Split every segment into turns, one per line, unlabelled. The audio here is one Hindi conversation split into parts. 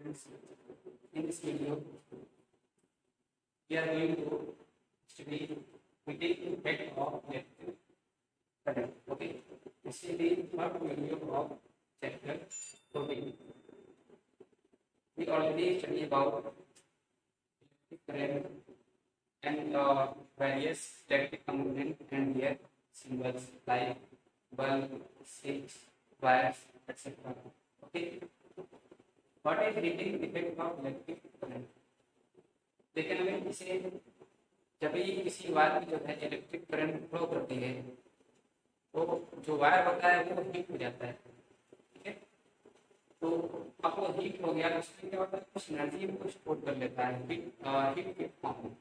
In this video, we are going to study heating effect of electric current. Okay, this is the third video of chapter 14. We already studied about electric current and various electric components and their symbols like bulb, switch, wires, etc. Okay. What is heating effect of electric current? लेकिन हमें इसे जब भी किसी वायर में जो है इलेक्ट्रिक करंट फ्लो करती है तो जो वायर होता है वो हीट हो जाता है। ठीक है, तो अब वो हीट हो गया, उसमें क्या होता है, कुछ एनर्जी को स्टोर कर लेता है हीट के फॉर्म में।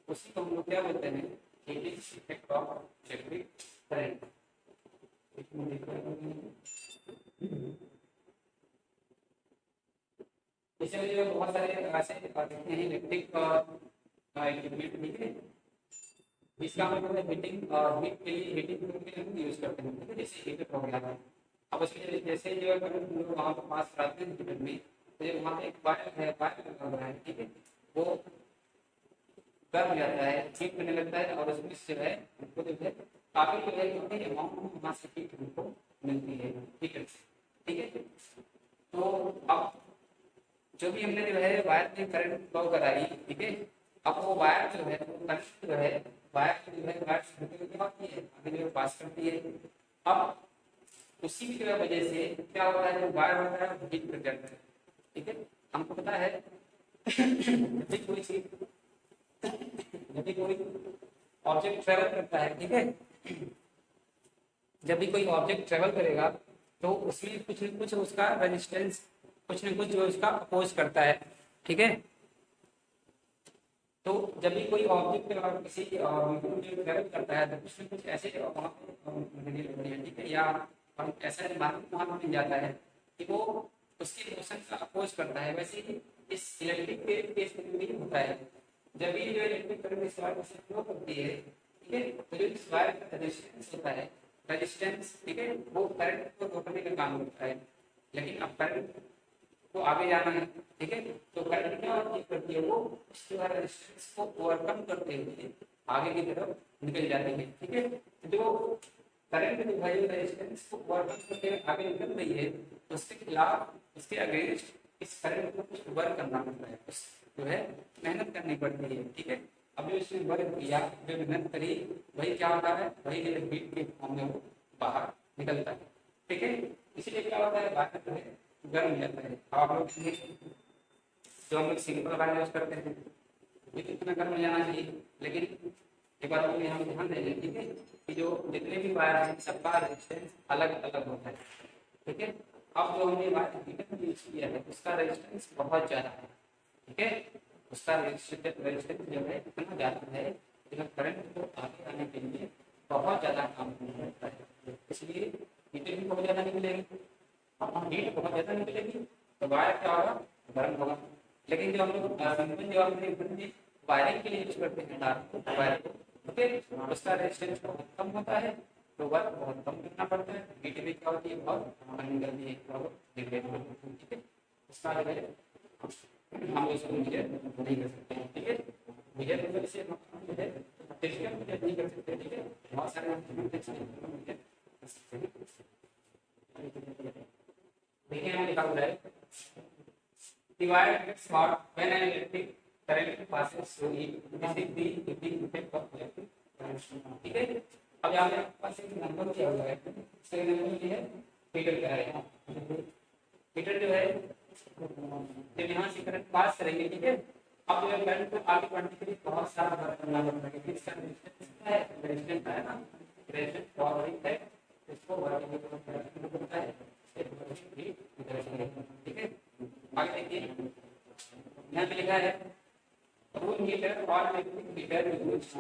उसी को हम लोग क्या बोलते हैं, heating effect of electric current. इसमें जो बहुत सारे ऐसे देखते हैं इलेक्ट्रिक इक्विपमेंट, ठीक है, इसका मतलब है हीटिंग हीट के लिए हीटिंग के लिए हम यूज करते हैं। ठीक है, जैसे हीटर हो गया था, अब उसमें जैसे जो है करंट हम लोग वहाँ पर पास कराते हैं हीटर में, तो वहाँ पे एक वायर है, वायर लगा हुआ है, ठीक है, वो गर्म हो जाता है, हीट करने लगता है और उसमें जो है हमको जो है काफी जो है काफी अमाउंट वहाँ से हीट हमको मिलती है। ठीक है, ठीक है, तो अब जो भी हमने जो है वायर में करंट फ्लो कराई, ठीक है, अब वो वायर जो है करंट जो है वायर जो है वायर से होकर आती है, आगे जो पास करती है। अब उसी की वजह से क्या होता है, जो वायर होता है वो हीट कर जाता है। ठीक है, हमको पता है जब भी कोई चीज जब भी कोई ऑब्जेक्ट ट्रेवल करता है, ठीक है, जब भी कोई ऑब्जेक्ट ट्रेवल करेगा तो उसमें कुछ न कुछ उसका रेजिस्टेंस, कुछ न कुछ जो उसका अपोज करता है। ठीक है, तो जब भी कोई ऑब्जेक्ट किसी ट्रेवल करता है तो कुछ न कुछ ऐसे ठीक है, या ऐसा एनवायरमेंट वहां मिल जाता है कि वो उसके मोशन का अपोज करता है। वैसे ही इस इलेक्ट्रिक के केस में भी होता है, जब भी जो इलेक्ट्रिक करंट इस वायर से फ्लो करती है, ठीक है, तो जो इस वायर का रेजिस्टेंस होता है, रेजिस्टेंस, ठीक है, वो करंट को रोकने का काम करता है। लेकिन अब करंट को आगे जाना है, ठीक है, तो करंट क्या करती है, वो उसके रेजिस्टेंस को ओवरकम करते हुए आगे की तरफ निकल जाती है। ठीक है, जो करंट जो है रेजिस्टेंस को ओवरकम करते हुए आगे निकल रही है, उसके खिलाफ, उसके अगेंस्ट इस करंट को कुछ वर्क करना पड़ता है, जो है मेहनत करनी पड़ती है। ठीक है, अब जो इसने वर्क किया, जो मेहनत करी, वही क्या होता है, वही जो हीट के फॉर्म में वो बाहर निकलता है। ठीक है, इसीलिए क्या होता है, बाहर जो है गर्म हो जाता है। आप लोग जो हम लोग सिंपल वायर यूज करते हैं ये कितना गर्म हो जाना चाहिए, लेकिन एक बार हम ध्यान देंगे, ठीक है, कि जो जितने भी वायर हैं सबका रेजिस्टेंस अलग अलग होता है। ठीक है, अब जो हमने वायर हीटर यूज किया है उसका रेजिस्टेंस बहुत ज्यादा है। ठीक है, उसका रेजिस्टेंस जो है इतना ज्यादा है कि करंट को आगे आने के लिए बहुत ज्यादा काम करता है, इसलिए हीटर भी बहुत ज्यादा निकलेगी। अब हीट बहुत ज्यादा निकलेगी तो वायर क्या होगा, गर्म होगा। लेकिन जो हम लोग सिंपल जो हमने वायरिंग के लिए यूज करते हैं वायर को, ठीक, उसका रेजिस्टेंस बहुत कम होता है, तो वर्क बहुत कम करना पड़ता है, हीट भी क्या होती है, बहुत कम निकलती है। ठीक है, उसका जो है हम इसको मेजर नहीं कर सकते हैं। ठीक है, मेजर मतलब इसे जो है टेक्सचर मेजर नहीं कर सकते। ठीक है, बहुत सारे टेक्सचर देखिए हमें लिखा हुआ है divide gets hot when an electric current passes through it. This is the heating effect of electric current. ठीक है, अब यहाँ पे आपके पास एक नंबर दिया हुआ है, इसका नंबर ये है, हीटर का है। हीटर जो है जब यहाँ से करंट पास करेंगे, ठीक है, अब जो है करंट को आगे बढ़ने के लिए बहुत सारा वर्क करना पड़ता है, क्योंकि इसका रेजिस्टेंस है, रेजिस्टेंस है ना, रेजिस्टेंस बहुत अधिक है, इसको वर्क करना पड़ता है। ठीक है, आगे देखिए यहाँ पे लिखा है room heater or electric heater used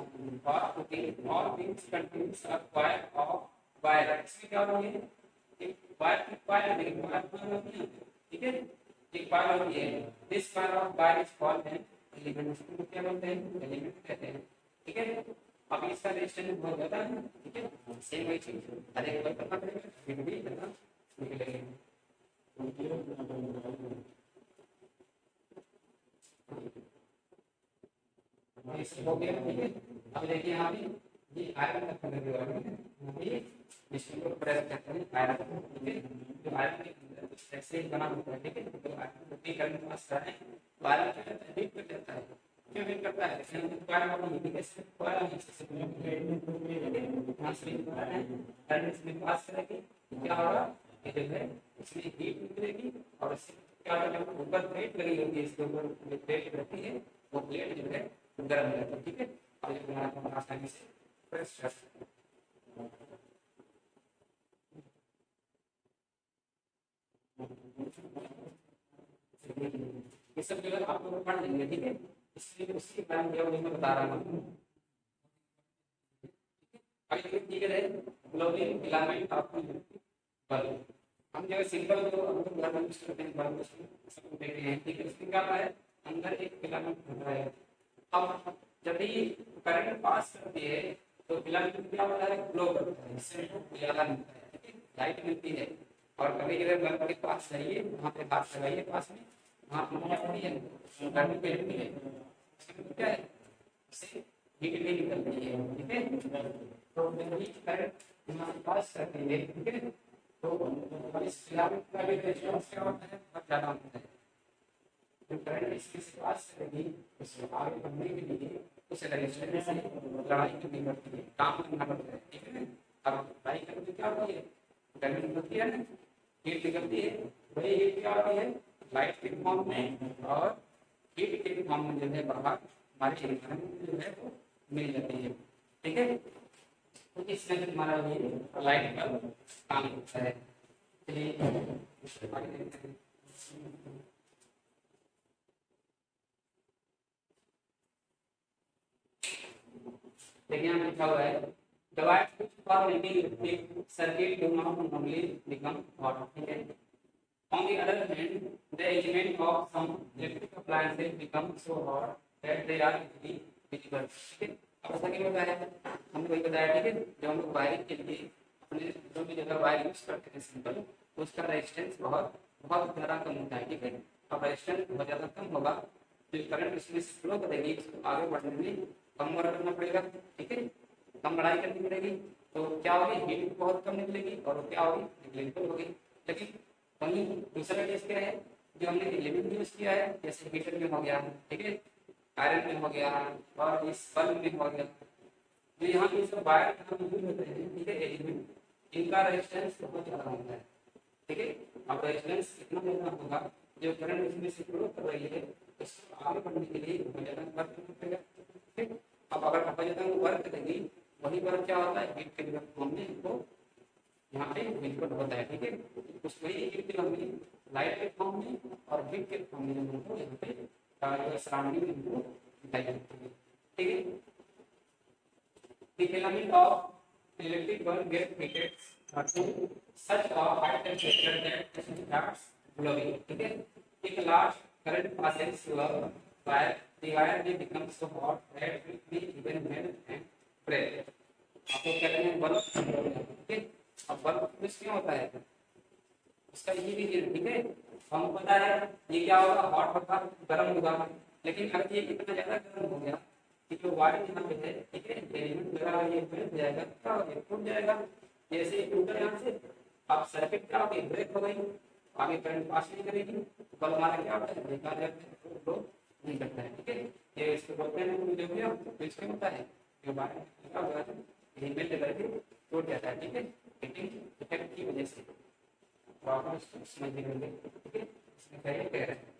for cooking all things contains a coil of wire। इसमें क्या होती है, एक वायर की कॉइल होती है, ठीक है, एक कॉइल होती है, this coil of wire is called element. इसको क्या बोलते हैं, एलिमेंट कहते हैं। ठीक है, अब इसका रेजिस्टेंस बहुत ज्यादा है। ठीक है, सेम वही चीज हर एक वर्क करना पड़ेगा, फिर भी करना निकलेगा। ऐसे हो गया, ठीक है। अब देखिए यहाँ पे ये आयरन का कलर जो है ये जिसको लोग प्रेस करते हैं आयरन, ठीक है। जो आयरन के अंदर कुछ ऐसे ही बना होता है, ठीक है। तो आयरन को करंट पास कर रहे हैं तो आयरन क्या होता है, हीट कर जाता है। क्यों हीट करता है, क्योंकि आयरन अपनी हीट कैसे आयरन यहाँ से करंट इसमें पास करेगी, क्या होगा, ये जो है इसमें हीट निकलेगी और इससे क्या होगा, जब ऊपर प्लेट लगी होगी इसके ऊपर जो प्लेट रहती है वो प्लेट जो है गर्म रहती है, ठीक है। और ये हमारा आसानी से प्रेस कर सकते हैं। ये सब जो है आप लोग पढ़ लेंगे, ठीक है। इसलिए उसके बारे में मैं बता रहा हूँ। ग्लोबिन फिलामेंट ऑफ बल्ब, हम जो सिंपल जो हम लोग घर में यूज करते हैं बल्ब सब देख रहे हैं, ठीक है। इसमें क्या है, अंदर एक फिलामेंट होता है। अब जब भी करंट पास करती है तो फिलामेंट क्या होता है, ग्लो करता है, इससे हमको उजाला मिलता है, ठीक है, लाइट मिलती है। और कभी कभी बल्ब के पास जाइए, वहाँ पे हाथ लगाइए पास में, वहाँ क्या होती है, गर्मी मिलती है, क्या है, इससे हीट भी निकलती है, ठीक है। तो हीट करंट हमारे पास करती है, ठीक है। तो इस फिलामेंट का भी रेजिस्टेंस क्या होता है, बहुत ज़्यादा होता है। जो करंट इसके पास करेगी उसको आगे बढ़ने के लिए उस रेजिस्टेंस से लड़ाई करनी पड़ती है, काम करना पड़ता है, ठीक है। अब लड़ाई करने क्या होती है, गर्मी निकलती है ना, हीट निकलती है, वही हीट क्या होती है, लाइट के फॉर्म में और हीट के फॉर्म में जो है बाहर हमारे एनवायरनमेंट जो है वो मिल जाती है, ठीक है। तो इसमें हमारा ये लाइट का काम होता है। चलिए आगे देखते हैं। देखिए यहाँ लिखा हुआ है divide which for making electric circuit do not normally become hot, ठीक है। On the other hand, the element of some electric appliances become so hot that they are easily visible, ठीक है। अब ऐसा क्यों होता है, हमने वही बताया, ठीक है। जब हम लोग वायरिंग के लिए अपने जो भी जगह वायर यूज करते हैं सिंपल, उसका रेजिस्टेंस बहुत बहुत ज़्यादा कम होता है, ठीक है। अब रेजिस्टेंस बहुत ज़्यादा कम होगा तो करंट इसमें फ्लो करेगी, इसको आगे बढ़ने में कम वर्क करना पड़ेगा, ठीक है, कम लड़ाई करनी पड़ेगी। तो क्या होगी, हीट बहुत कम निकलेगी और क्या होगी, निगलेक्टेबल होगी। लेकिन वहीं दूसरा केस क्या है, जो हमने एलिमेंट यूज किया है, जैसे हीटर में हो गया, ठीक है, आयरन में हो गया और इस बल्ब में हो गया, जो यहाँ पे सब वायर यूज होते हैं, ठीक है, एलिमेंट, इनका रेजिस्टेंस बहुत ज़्यादा होता है, ठीक है। अब रेजिस्टेंस कितना ज़्यादा होगा, जो करंट इसमें से फ्लो कर रही है इसको आगे बढ़ने के लिए बहुत ज़्यादा वर्क करना पड़ेगा, ठीक। अब अगर बहुत ज़्यादा वर्क करेगी, वही वर्क क्या होता है, हीट के फॉर्म में इनको यहाँ पे विजिबल होता है, ठीक है। उस वही हीट के फॉर्म में, लाइट के फॉर्म में और हीट के फॉर्म में हमको यहाँ पे जो सराउंडिंग इनको दिखाई देती है, ठीक है। The filament of electric bulb gets heated to such a high temperature that it starts glowing, ठीक है। एक large current passes through a wire, the wire may become so hot that it may even melt and break. आपको क्या करना है, बल्ब, ठीक है। अब बल्ब फ्यूज क्यों होता है, उसका ये भी ठीक है, हमको पता है ये क्या होगा, हॉट होगा, गर्म होगा। लेकिन अगर ये इतना ज्यादा गर्म हो गया कि जो वायर यहाँ पे है, ठीक है, एलिमेंट लगा ये ब्रेक हो जाएगा, क्या हो गया, टूट जाएगा। जैसे ही टूटा यहाँ से, अब सर्किट क्या होगी, ब्रेक हो गई, आगे करंट पास नहीं करेगी, बल्ब हमारा क्या होता है, बेकार जाता है, फ्लो नहीं करता है, ठीक है। ये इसको बोलते हैं जो भी इसमें होता है, जो वायर लगा हुआ है एलिमेंट करके टूट जाता है, ठीक है, हीटिंग इफेक्ट की वजह से। तो आप इसको समझ लेंगे, ठीक है। इसमें क्या कह रहे हैं,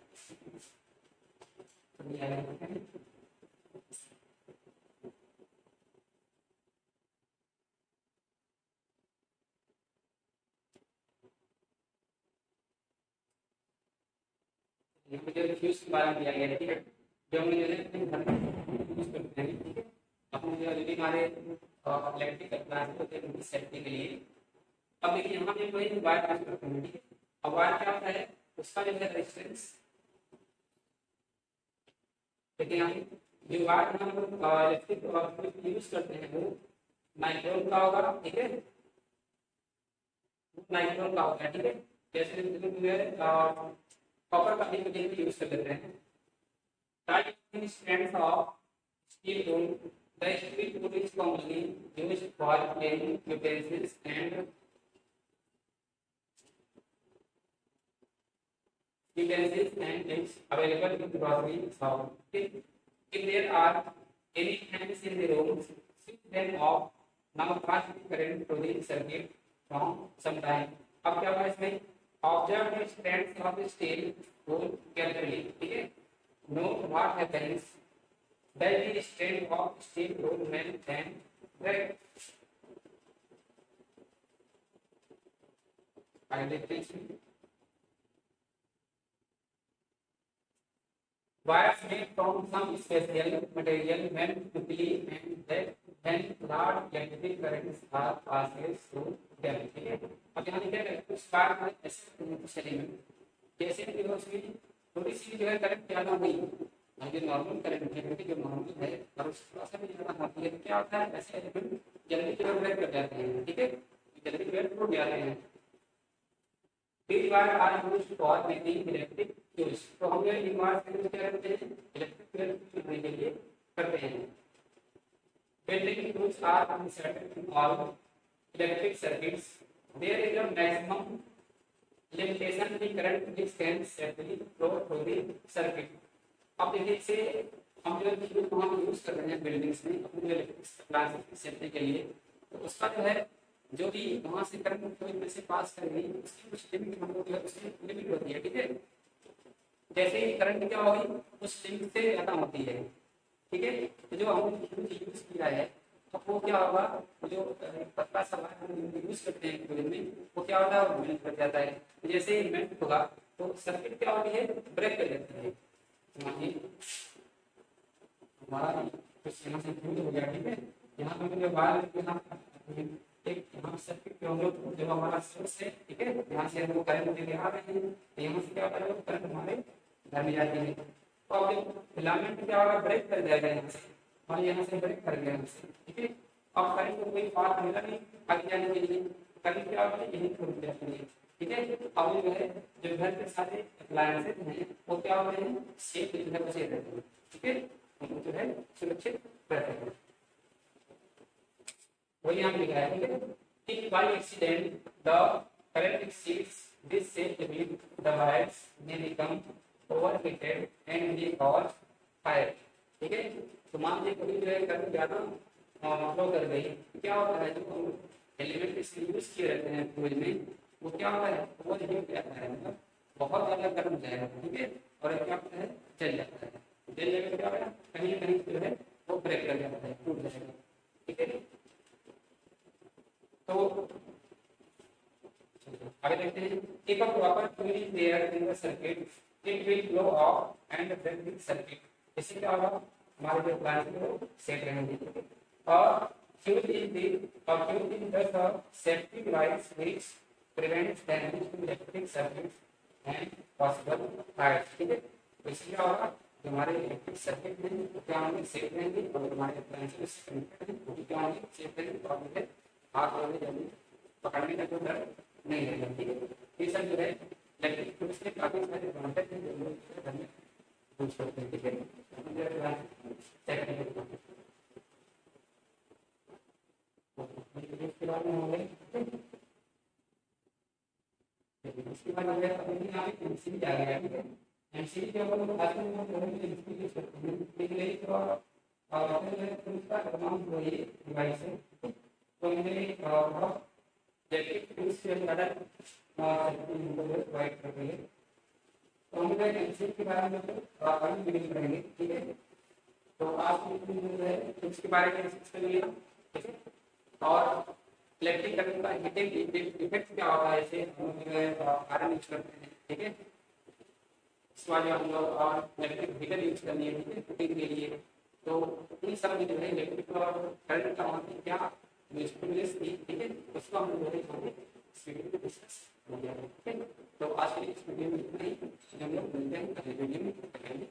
फ्यूज के बारे में दिया गया है, ठीक है। जो हम यूज करते हैं, ठीक है, अपने जो भी हमारे इलेक्ट्रिक अप्लायंस होते हैं उनकी सेफ्टी के लिए। अब देखिए यहाँ पे कोई वायर यूज करते हैं, ठीक है। अब वायर क्या होता है, उसका जो है रेजिस्टेंस, देखिए यहाँ जो वायर हम इलेक्ट्रिक यूज करते हैं वो माइक्रोन का होगा, ठीक है, माइक्रोन का होगा, ठीक है। जैसे कॉपर का भी यूज कर लेते हैं। Type in strands of steel tool. The steel tool is commonly used for cleaning utensils and it's available in grocery shop. If there are any fans in the room, switch them off. Now pass the current to the circuit from some time. अब क्या होगा इसमें? Observe the strands of the steel tool carefully. ठीक है? Note what happens. Does the strand of steel tool melt and break? Wires made from some special material meant to clean and that when large electric currents are passed through them. ठीक है? अब यहाँ लिखा है कुछ वायर में ऐसे कुछ एलिमेंट जैसे कि उसमें थोड़ी सी जो है करंट ज्यादा हुई और जो नॉर्मल करंट है जो नॉर्मल है और उसका सा भी ज्यादा होती है क्या होता है ऐसे एलिमेंट जल्दी जो ब्रेक कर जाते हैं. ठीक है? जल्दी ब्रेक हो जाते हैं. These wires are used for making electric fuse. तो हम ये वायर का यूज क्या करते हैं? इलेक्ट्रिक फील्ड बनाने के लिए करते हैं. Building tools are inserted in all electric circuits. There is a maximum limitation in current which can safely flow through the circuit. अब देखिए से हम जो फ्यूज वहाँ यूज कर रहे हैं बिल्डिंग्स में अपने इलेक्ट्रिक अप्लायंसेस की सेफ्टी के लिए, तो उसका जो है जो भी वहां से करंट कोई में से पास कर रही है उसकी कुछ लिमिट हमको जो है उसकी लिमिट होती है. ठीक है? जैसे ही करंट क्या होगी उस लिमिट से ज्यादा होती है. ठीक है? तो जो हमने यूज किया है तो वो क्या होगा जो पतला सा वायर हम यूज करते हैं फ्यूज में वो क्या होता है मेल्ट कर जाता है. जैसे ही मेल्ट होगा तो सर्किट क्या होती है ब्रेक कर जाती है. मानिए हमारा कुछ यहाँ से फ्यूज हो गया. ठीक है? यहाँ पे जो वायर यहाँ एक यहाँ सर्किट पे हम लोग जो हमारा सोर्स है. ठीक है? यहाँ से हम लोग करंट लेके आ रहे हैं तो यहाँ से क्या होता है करंट हमारे घर में जाती है. तो अब फिलामेंट क्या होगा ब्रेक कर जाएगा यहाँ से और यहाँ से ब्रेक कर गया यहाँ से. ठीक है? अब करंट को कोई पाथ मिला नहीं आगे जाने के लिए. करंट क्या होता है यही रुक जाती है. ठीक है? अब जो है जो घर के सारे अप्लायंसेस हैं वो क्या होते हैं सेफ इधर बचे रहते हैं. ठीक है? उनको जो है सुरक्षित रहते हैं. वही यहाँ लिखा है. ठीक है? If by accident the current exceeds this safe limit, the wires may become overheated and may cause fire. ठीक है? तो मान लीजिए कभी जो है करंट ज्यादा फ्लो कर गई क्या होता है जो एलिमेंट इसमें यूज किए रहते हैं फ्यूज में वो क्या होता है ओवरहीट जाता है मतलब बहुत ज्यादा गर्म हो जाएगा. ठीक है? और क्या होता है जल जाता है. जल जाएगा क्या होगा कहीं ना कहीं जो है वो ब्रेक कर जाता है टूट जाएगा. ठीक है? तो आगे देखते हैं. If a proper fuse is there in the circuit, it will blow off and break the circuit. इससे क्या होगा हमारे जो प्लांट है वो सेफ रहेंगे. और fuse is just a safety device which prevents damage to electric circuits and possible fires. ठीक है? तो इससे क्या होगा हमारे इलेक्ट्रिक सर्किट में क्या होंगे सेफ रहेंगे और हमारे प्लांट से कनेक्टेड है वो भी क्या होंगे सेफ रहेंगे. और हाथ वाले जल्दी पकड़ने का जो डर नहीं रहेगा. ठीक है? ये सब जो है इलेक्ट्रिक टूल्स के काफी सारे एडवांटेज हैं जो लोग घर में यूज करते हैं. ठीक है? इसके बाद में हो गए. इसके बाद हो गया अभी यहाँ पे एमसीबी आ गया. ठीक है? एमसीबी के ऊपर आजकल हम लोग एमसीबी यूज करते हैं लेकिन यही तो उसका तमाम वही डिवाइस है. तो मैंने इलेक्ट्रिक टूल्स के ज़्यादा प्रोवाइड कर रही है. तो हम लोग एमसीबी के बारे में आगे वीडियो करेंगे. ठीक है? तो आज जो है इसके बारे में डिस्कस करेंगे. ठीक है? और इलेक्ट्रिक करंट का हीटिंग इफेक्ट क्या होता है ऐसे हम जो है आयरन यूज करते हैं. ठीक है? इसके बाद हम लोग इलेक्ट्रिक हीटर यूज करनी है. ठीक है? हीटिंग के लिए. तो इन सब में जो है इलेक्ट्रिक करंट का वहाँ क्या यूजफुलनेस थी. ठीक है? उसको हम लोग इस वीडियो में डिस्कस करेंगे. ठीक है? तो आज के इस वीडियो में इतना ही. हम लोग मिलते हैं अगले वीडियो में.